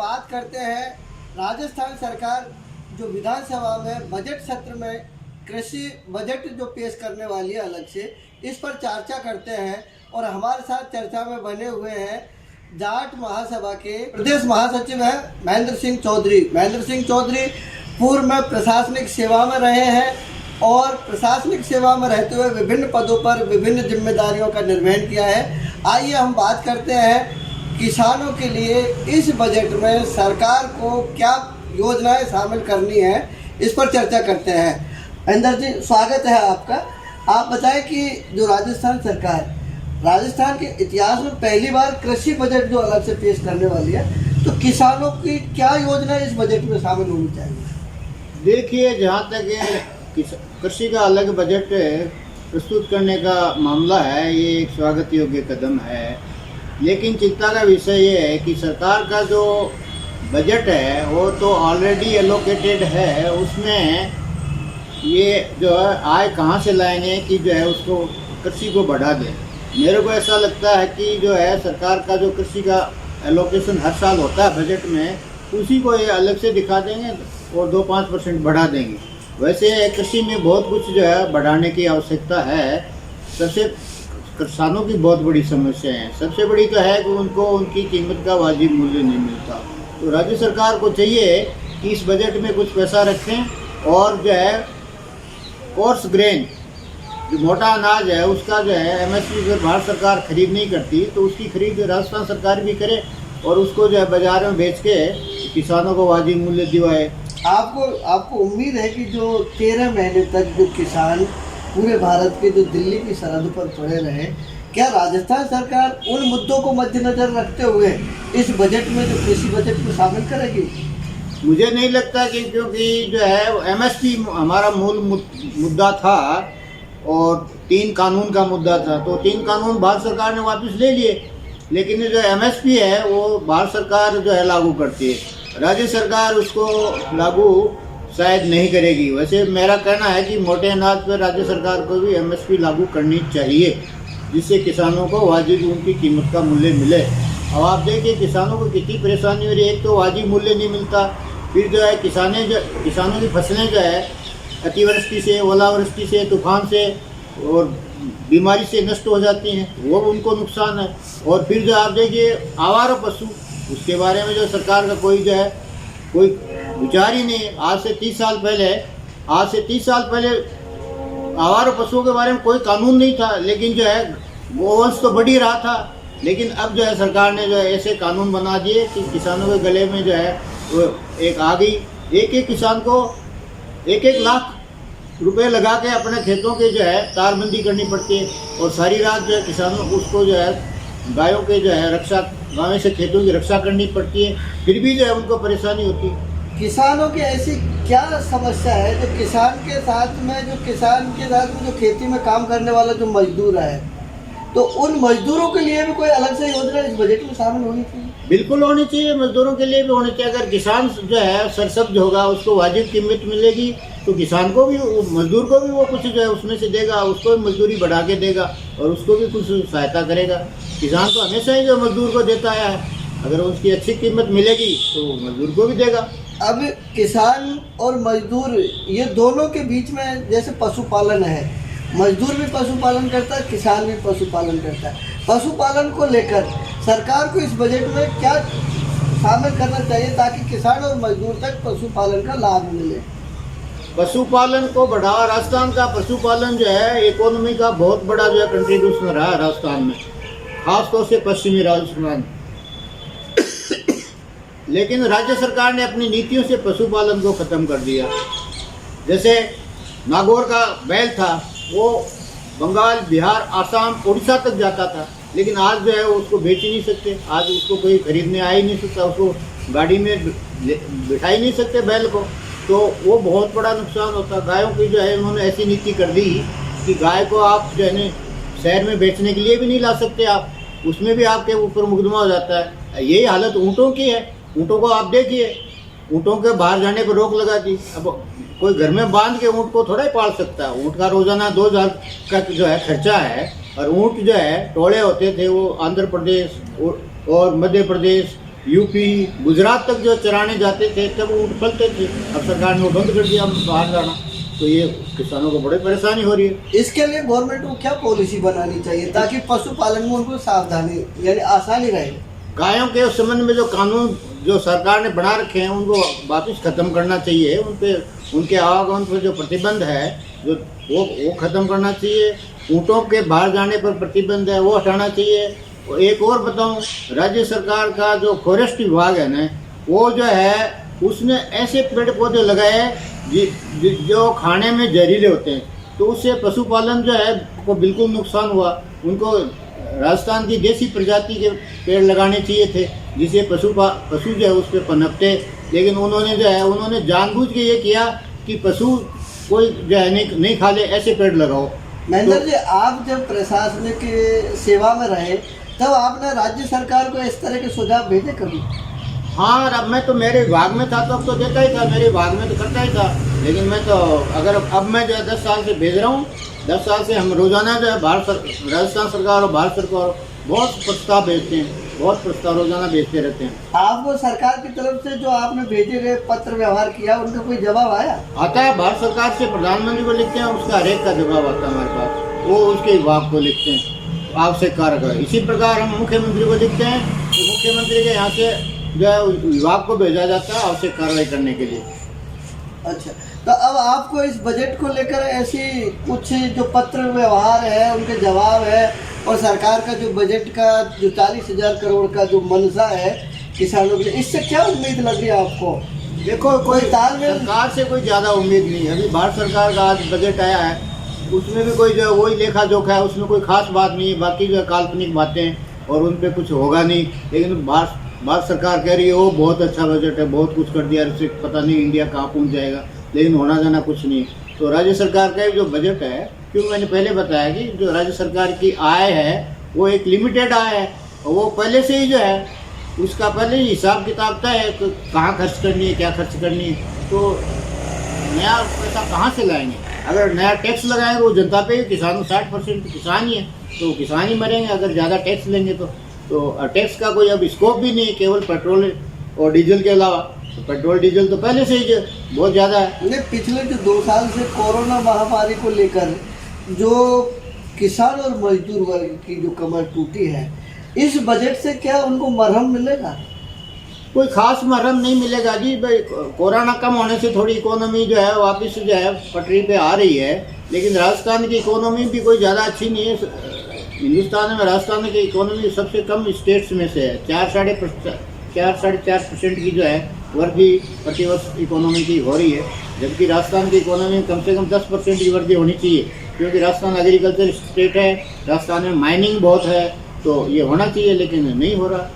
बात करते हैं राजस्थान सरकार जो विधानसभा में बजट सत्र में कृषि बजट जो पेश करने वाली है अलग से, इस पर चर्चा करते हैं। और हमारे साथ चर्चा में बने हुए हैं जाट महासभा के प्रदेश महासचिव है महेंद्र सिंह चौधरी। महेंद्र सिंह चौधरी पूर्व में प्रशासनिक सेवा में रहे हैं और प्रशासनिक सेवा में रहते हुए विभिन्न पदों पर विभिन्न जिम्मेदारियों का निर्वहन किया है। आइए हम बात करते हैं किसानों के लिए इस बजट में सरकार को क्या योजनाएं शामिल करनी है, इस पर चर्चा करते हैं। महेंद्र जी, स्वागत है आपका। आप बताएं कि जो राजस्थान सरकार राजस्थान के इतिहास में पहली बार कृषि बजट जो अलग से पेश करने वाली है, तो किसानों की क्या योजना इस बजट में शामिल होनी चाहिए? देखिए, जहाँ तक कृषि का अलग बजट प्रस्तुत करने का मामला है, ये एक स्वागत योग्य कदम है। लेकिन चिंता का विषय ये है कि सरकार का जो बजट है वो तो ऑलरेडी एलोकेटेड है। उसमें ये जो है आय कहाँ से लाएंगे कि जो है उसको कृषि को बढ़ा दें। मेरे को ऐसा लगता है कि जो है सरकार का जो कृषि का एलोकेशन हर साल होता है बजट में, उसी को ये अलग से दिखा देंगे और 2-5% बढ़ा देंगे। वैसे कृषि में बहुत कुछ जो है बढ़ाने की आवश्यकता है। सबसे किसानों की बहुत बड़ी समस्या है। सबसे बड़ी तो है कि उनको उनकी कीमत का वाजिब मूल्य नहीं मिलता। तो राज्य सरकार को चाहिए कि इस बजट में कुछ पैसा रखें और जो है कोर्स ग्रेन, जो मोटा अनाज है, उसका जो है एमएसपी अगर भारत सरकार खरीद नहीं करती तो उसकी खरीद राजस्थान सरकार भी करे और उसको जो है बाजार में बेच के किसानों को वाजिब मूल्य दिवाए। आपको उम्मीद है कि जो 13 महीने तक जो किसान पूरे भारत के जो दिल्ली की सरहद पर पड़े रहे, क्या राजस्थान सरकार उन मुद्दों को मद्देनजर रखते हुए इस बजट में जो कृषि बजट में शामिल करेगी? मुझे नहीं लगता कि, क्योंकि जो है एमएसपी हमारा मूल मुद्दा था और 3 कानून का मुद्दा था, तो 3 कानून भारत सरकार ने वापस ले लिए। लेकिन जो एमएसपी है वो भारत सरकार जो है लागू करती है, राज्य सरकार उसको लागू शायद नहीं करेगी। वैसे मेरा कहना है कि मोटे अनाज पर राज्य सरकार को भी एमएसपी लागू करनी चाहिए, जिससे किसानों को वाजिब उनकी कीमत का मूल्य मिले। अब आप देखिए किसानों को कितनी परेशानी हो रही है। एक तो वाजिब मूल्य नहीं मिलता, फिर जो है किसानों की फसलें जो है अतिवृष्टि से, ओलावृष्टि से, तूफान से और बीमारी से नष्ट हो जाती हैं, वो उनको नुकसान है। और फिर जो आप देखिए आवारा पशु, उसके बारे में जो सरकार का कोई विचार ही नहीं। आज से 30 साल पहले आवारा पशुओं के बारे में कोई कानून नहीं था, लेकिन जो है गोवंश तो बढ़ ही रहा था। लेकिन अब जो है सरकार ने जो है ऐसे कानून बना दिए कि किसानों के गले में जो है वो एक आ गई। एक किसान को 1-1 लाख रुपए लगा के अपने खेतों के जो है तारबंदी करनी पड़ती है और सारी रात जो है किसानों उसको जो है गायों के जो है गायों से खेतों की रक्षा करनी पड़ती है, फिर भी जो है उनको परेशानी होती है। किसानों की ऐसी क्या समस्या है जो किसान के साथ में जो खेती में काम करने वाला जो मजदूर है, तो उन मजदूरों के लिए भी कोई अलग से योजना इस बजट में शामिल होनी चाहिए? बिल्कुल होनी चाहिए, मजदूरों के लिए भी होनी चाहिए। अगर किसान जो है सरसब्ज होगा, उसको वाजिब कीमत मिलेगी, तो किसान को भी, मजदूर को भी वो कुछ जो है उसमें से देगा, उसको भी मजदूरी बढ़ा के देगा और उसको भी कुछ सहायता करेगा। किसान तो हमेशा ही जो मजदूर को देता है, अगर उसकी अच्छी कीमत मिलेगी तो मजदूर को भी देगा। अब किसान और मजदूर ये दोनों के बीच में जैसे पशुपालन है, मजदूर भी पशुपालन करता है, किसान भी पशुपालन करता है। पशुपालन को लेकर सरकार को इस बजट में क्या शामिल करना चाहिए ताकि किसान और मजदूर तक पशुपालन का लाभ मिले? पशुपालन को बढ़ावा, राजस्थान का पशुपालन जो है इकोनॉमी का बहुत बड़ा जो है कंट्रीब्यूशन रहा है राजस्थान में, खासतौर से पश्चिमी राजस्थान। लेकिन राज्य सरकार ने अपनी नीतियों से पशुपालन को ख़त्म कर दिया। जैसे नागौर का बैल था, वो बंगाल, बिहार, आसाम, उड़ीसा तक जाता था, लेकिन आज जो है उसको बेच ही नहीं सकते। आज उसको कोई खरीदने आ ही नहीं सकता, उसको गाड़ी में बिठा ही नहीं सकते बैल को, तो वो बहुत बड़ा नुकसान होता। गायों की जो है उन्होंने ऐसी नीति कर दी कि गाय को आप जो है शहर में बेचने के लिए भी नहीं ला सकते, आप उसमें भी आपके ऊपर मुकदमा हो जाता है। यही हालत ऊँटों की है। ऊँटों को आप देखिए, ऊँटों के बाहर जाने पर रोक लगा दी। अब कोई घर में बांध के ऊँट को थोड़ा ही पाल सकता है। ऊँट का रोजाना 2000 का जो है खर्चा है। और ऊँट जो है टोले होते थे, वो आंध्र प्रदेश और मध्य प्रदेश यूपी गुजरात तक जो चराने जाते थे तब वो ऊँट पलते थे। अब सरकार ने वो बंद कर दिया बाहर जाना, तो ये किसानों को बड़ी परेशानी हो रही है। इसके लिए गवर्नमेंट को क्या पॉलिसी बनानी चाहिए ताकि पशुपालन में उनको सावधानी यानी आसानी रहे? गायों के उस संबंध में जो कानून जो सरकार ने बना रखे हैं उनको वापस ख़त्म करना चाहिए। उन पे उनके आवागमन पर जो प्रतिबंध है जो वो ख़त्म करना चाहिए। ऊँटों के बाहर जाने पर प्रतिबंध है वो हटाना चाहिए। और एक और बताऊं, राज्य सरकार का जो फॉरेस्ट विभाग है ना, वो जो है उसने ऐसे पेड़ पौधे लगाए जो खाने में जहरीले होते हैं, तो उससे पशुपालन जो है को बिल्कुल नुकसान हुआ। उनको राजस्थान की देसी प्रजाति के पेड़ लगाने चाहिए थे जिससे पशु जो है उस पर पनपते, लेकिन उन्होंने जानबूझ के ये किया कि पशु कोई जो है नहीं खा ले, ऐसे पेड़ लगाओ। महेंद्र जी, आप जब प्रशासनिक सेवा में रहे तब आपने राज्य सरकार को इस तरह के सुझाव भेजे कभी? हाँ, अब मैं तो मेरे विभाग में था तो अब तो देता ही था, मेरे विभाग में तो करता ही था। लेकिन मैं तो अब मैं जो है 10 साल से भेज रहा हूँ। 10 साल से हम रोजाना जो है राजस्थान सरकार और भारत सरकार बहुत प्रस्ताव भेजते हैं, बहुत प्रस्ताव रोजाना भेजते रहते हैं। आपको सरकार की तरफ से जो आपने भेजे गए पत्र व्यवहार किया उनका कोई जवाब आया? आता है, भारत सरकार से प्रधानमंत्री को लिखते हैं, उसका हर एक का जवाब आता है हमारे पास, वो उसके विभाग को लिखते हैं आवश्यक कार्य करें। इसी प्रकार हम मुख्यमंत्री को लिखते हैं तो मुख्यमंत्री के यहाँ से जो है विभाग को भेजा जाता है आवश्यक कार्रवाई करने के लिए। अच्छा, तो अब आपको इस बजट को लेकर ऐसी कुछ जो पत्र व्यवहार है उनके जवाब है और सरकार का जो बजट का जो 40,000 करोड़ का जो मंशा है किसानों के लिए, इससे क्या उम्मीद लग रही है आपको? देखो, कोई तालमेल सरकार से कोई ज़्यादा उम्मीद नहीं है। अभी भारत सरकार का आज बजट आया है, उसमें भी कोई जो है वही लेखा जोखा है, उसमें कोई खास बात नहीं है, बाकी जो है काल्पनिक बातें और उन पर कुछ होगा नहीं। लेकिन भारत सरकार कह रही है वो बहुत अच्छा बजट है, बहुत कुछ कर दिया, इससे पता नहीं इंडिया कहाँ पहुँच जाएगा, लेकिन होना जाना कुछ नहीं। तो राज्य सरकार का जो बजट है, क्योंकि मैंने पहले बताया कि जो राज्य सरकार की आय है वो एक लिमिटेड आय है, और वो पहले से ही जो है उसका पहले ही हिसाब किताब तय है कि कहाँ खर्च करनी है, क्या खर्च करनी है। तो नया पैसा कहाँ से लाएंगे? अगर नया टैक्स लगाएंगे वो जनता पे, किसानों 60% किसान ही है, तो किसान ही मरेंगे अगर ज़्यादा टैक्स लेंगे तो टैक्स का कोई अब स्कोप भी नहीं है केवल पेट्रोल और डीजल के अलावा। तो पेट्रोल डीजल तो पहले से ही बहुत ज़्यादा है। पिछले जो 2 साल से कोरोना महामारी को लेकर जो किसान और मजदूर वर्ग की जो कमर टूटी है, इस बजट से क्या उनको मरहम मिलेगा? कोई खास मरहम नहीं मिलेगा जी। भाई, कोरोना कम होने से थोड़ी इकोनॉमी जो है वापस जो है पटरी पे आ रही है, लेकिन राजस्थान की इकोनॉमी भी कोई ज़्यादा अच्छी नहीं है। हिंदुस्तान में राजस्थान की इकोनॉमी सबसे कम स्टेट्स में से है। 4-4.5% की जो है वृद्धि प्रतिवर्ष इकोनॉमी की हो रही है, जबकि राजस्थान की इकोनॉमी में कम से कम 10% की वृद्धि होनी चाहिए, क्योंकि राजस्थान एग्रीकल्चर स्टेट है, राजस्थान में माइनिंग बहुत है, तो ये होना चाहिए, लेकिन नहीं हो रहा।